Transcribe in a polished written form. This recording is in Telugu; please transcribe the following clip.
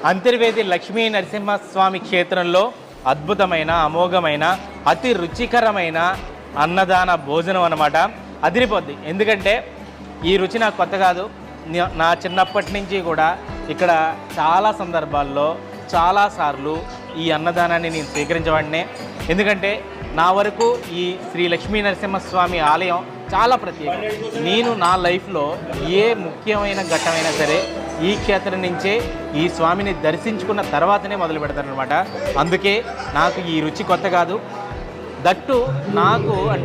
అంతర్వేది లక్ష్మీ నరసింహస్వామి క్షేత్రంలో అద్భుతమైన అమోఘమైన అతి రుచికరమైన అన్నదాన భోజనం అన్నమాట. అదిరిపోద్ది. ఎందుకంటే ఈ రుచి నాకు కొత్త కాదు. నా చిన్నప్పటి నుంచి కూడా ఇక్కడ చాలా సందర్భాల్లో చాలాసార్లు ఈ అన్నదానాన్ని నేను స్వీకరించవాడినే. ఎందుకంటే నా వరకు ఈ శ్రీ లక్ష్మీ నరసింహస్వామి ఆలయం చాలా ప్రత్యేకం. నేను నా లైఫ్లో ఏ ముఖ్యమైన ఘట్టమైనా సరే ఈ క్షేత్రం నుంచే ఈ స్వామిని దర్శించుకున్న తర్వాతనే మొదలు పెడతానమాట. అందుకే నాకు ఈ రుచి కొత్త కాదు. దట్టు నాకు అంటే